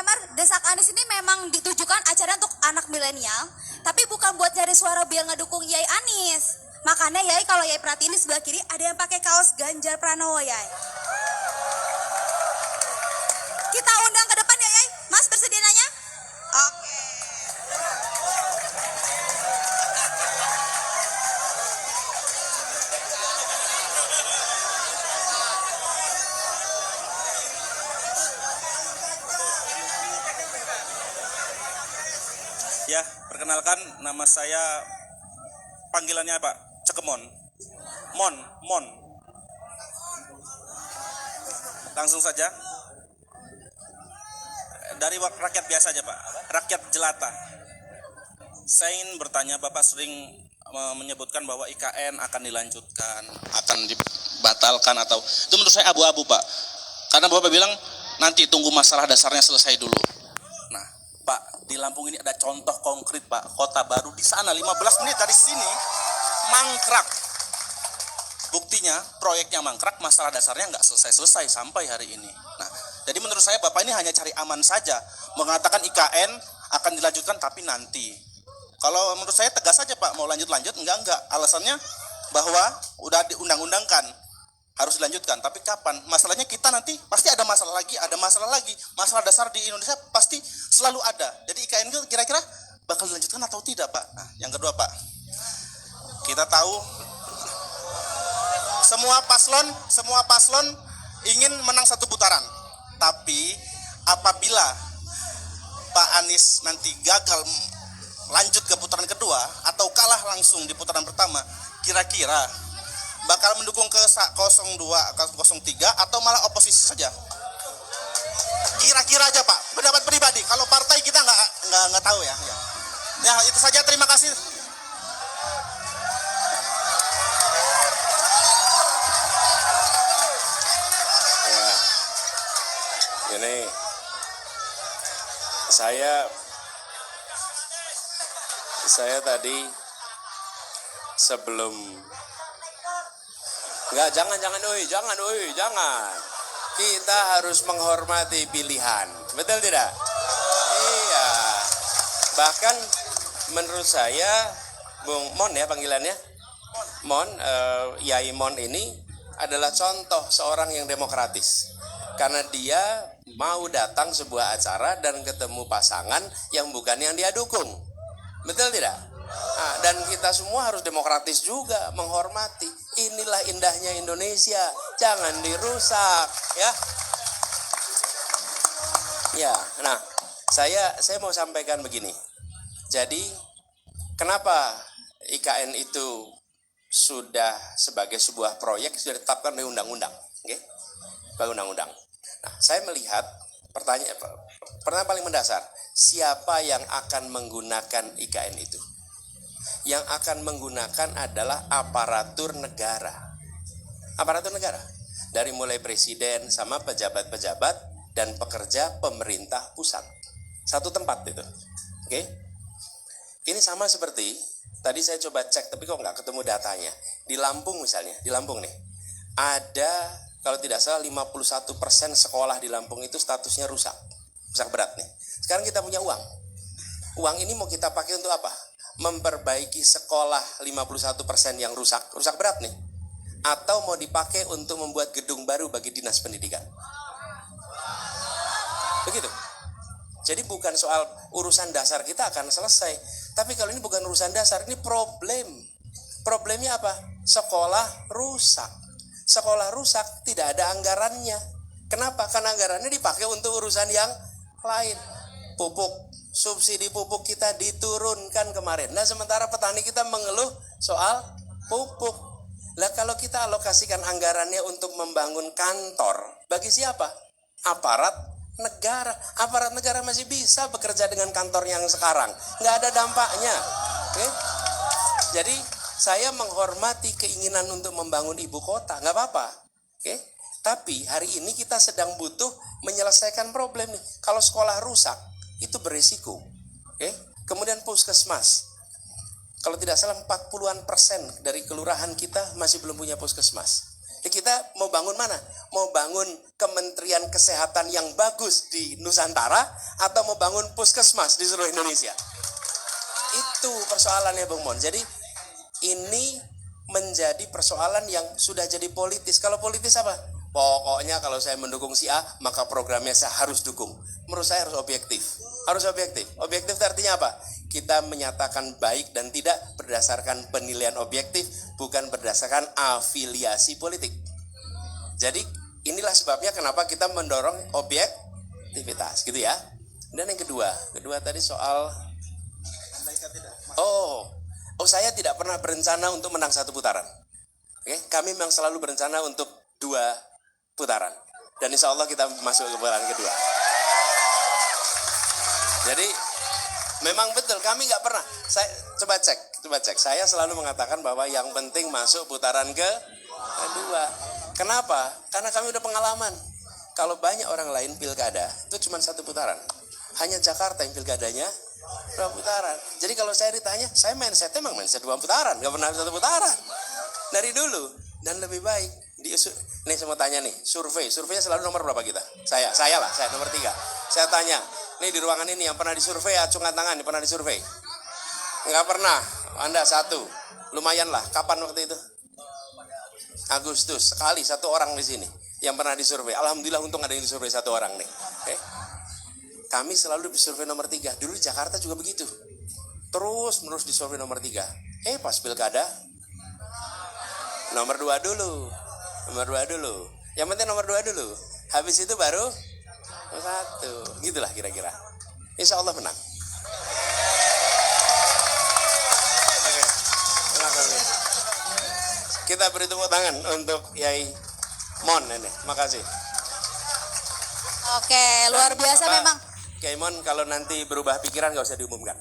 Damar, Desak Anies ini memang ditujukan acara untuk anak milenial, tapi bukan buat nyari suara biar ngedukung Yai Anies. Makanya Yai, kalau Yai perhatiin di sebelah kiri ada yang pakai kaos Ganjar Pranowo Yai. Kita undang ke depan ya Yai. Mas bersedia nanya? Oke. Ya, perkenalkan nama saya, panggilannya Pak Cekemon. Mon. Langsung saja. Dari rakyat biasa aja Pak, rakyat jelata. Saya ingin bertanya, Bapak sering menyebutkan bahwa IKN akan dilanjutkan, akan dibatalkan, atau itu menurut saya abu-abu Pak. Karena Bapak bilang nanti tunggu masalah dasarnya selesai dulu. Nah Pak, di Lampung ini ada contoh konkret Pak, kota baru di sana 15 menit dari sini mangkrak. Buktinya proyeknya mangkrak, masalah dasarnya nggak selesai-selesai sampai hari ini. Nah, jadi menurut saya Bapak ini hanya cari aman saja, mengatakan IKN akan dilanjutkan tapi nanti. Kalau menurut saya tegas saja Pak, mau lanjut-lanjut, enggak. Alasannya bahwa udah diundang-undangkan, harus dilanjutkan. Tapi kapan? Masalahnya kita nanti pasti ada masalah lagi. Masalah dasar di Indonesia pasti selalu ada. Jadi IKN itu kira-kira bakal dilanjutkan atau tidak Pak? Nah, yang kedua Pak, kita tahu semua paslon ingin menang satu putaran. Tapi apabila Pak Anies nanti gagal lanjut ke putaran kedua atau kalah langsung di putaran pertama, kira-kira bakal mendukung ke 02, 03 atau malah oposisi saja? Kira-kira aja Pak, pendapat pribadi. Kalau partai kita nggak tahu ya. Ya itu saja, terima kasih. Ini saya tadi sebelum jangan kita harus menghormati pilihan, betul tidak? Iya, bahkan menurut saya Bung Mon ya panggilannya Mon, Yai Mon ini adalah contoh seorang yang demokratis. Karena dia mau datang sebuah acara dan ketemu pasangan yang bukan yang dia dukung. Betul tidak? Nah, dan kita semua harus demokratis juga, menghormati. Inilah indahnya Indonesia, jangan dirusak ya. Ya, nah, saya mau sampaikan begini. Jadi, kenapa IKN itu sudah sebagai sebuah proyek sudah ditetapkan oleh undang-undang, oke? Sebagai undang-undang. Nah, saya melihat pertanyaan paling mendasar, siapa yang akan menggunakan IKN itu? Yang akan menggunakan adalah aparatur negara. Aparatur negara. Dari mulai presiden sama pejabat-pejabat dan pekerja pemerintah pusat. Satu tempat itu. Oke? Ini sama seperti, tadi saya coba cek tapi kok nggak ketemu datanya. Di Lampung misalnya, di Lampung nih, ada kalau tidak salah 51% sekolah di Lampung itu statusnya rusak berat nih. Sekarang kita punya uang. Uang ini mau kita pakai untuk apa? Memperbaiki sekolah 51% yang rusak berat nih. Atau mau dipakai untuk membuat gedung baru bagi dinas pendidikan. Begitu. Jadi bukan soal urusan dasar kita akan selesai. Tapi kalau ini bukan urusan dasar, ini problem. Problemnya apa? Sekolah rusak. Sekolah rusak, tidak ada anggarannya. Kenapa? Karena anggarannya dipakai untuk urusan yang lain. Pupuk, subsidi pupuk kita diturunkan kemarin. Nah, sementara petani kita mengeluh soal pupuk. Lah kalau kita alokasikan anggarannya untuk membangun kantor, bagi siapa? Aparat negara. Aparat negara masih bisa bekerja dengan kantor yang sekarang. Nggak ada dampaknya. Oke? Jadi saya menghormati keinginan untuk membangun ibu kota, nggak apa-apa. Oke? Tapi hari ini kita sedang butuh menyelesaikan problem nih. Kalau sekolah rusak, itu beresiko. Oke? Kemudian puskesmas. Kalau tidak salah 40% dari kelurahan kita masih belum punya puskesmas. Kita mau bangun mana? Mau bangun Kementerian Kesehatan yang bagus di Nusantara atau mau bangun puskesmas di seluruh Indonesia? Itu persoalannya Bung Mon. Jadi ini menjadi persoalan yang sudah jadi politis. Kalau politis apa? Pokoknya kalau saya mendukung si A, maka programnya saya harus dukung. Menurut saya harus objektif. Harus objektif. Objektif itu artinya apa? Kita menyatakan baik dan tidak berdasarkan penilaian objektif, bukan berdasarkan afiliasi politik. Jadi inilah sebabnya kenapa kita mendorong objektivitas, gitu ya. Dan yang kedua tadi soal saya tidak pernah berencana untuk menang satu putaran. Oke, kami memang selalu berencana untuk 2 putaran. Dan insya Allah kita masuk ke putaran kedua. Jadi memang betul kami nggak pernah. Saya coba cek. Saya selalu mengatakan bahwa yang penting masuk putaran kedua. Kenapa? Karena kami udah pengalaman. Kalau banyak orang lain pilkada itu cuma 1 putaran. Hanya Jakarta yang pilkadanya 2 putaran. Jadi kalau saya ditanya, saya mindset emang mindset 2 putaran, nggak pernah 1 putaran dari dulu. Dan lebih baik nih saya mau tanya nih, surveinya selalu nomor berapa kita? Saya nomor 3. Saya tanya, nih di ruangan ini yang pernah disurvei, acungkan tangan, pernah disurvei? Nggak pernah. Anda 1, lumayan lah. Kapan waktu itu? Agustus. Sekali 1 orang di sini yang pernah disurvei. Alhamdulillah untung ada yang disurvei 1 orang nih. Oke. Kami selalu disurvei nomor 3. Dulu di Jakarta juga begitu. Terus menerus disurvei nomor 3. Pas pilkada nomor 2 dulu. Yang penting nomor 2 dulu. Habis itu baru 1. Gitulah kira-kira. Insya Allah menang. Oke. Terima kasih. Kita beri tepuk tangan untuk Yai Mon ini. Makasih. Oke, luar biasa memang. Kiai Mon kalau nanti berubah pikiran nggak usah diumumkan.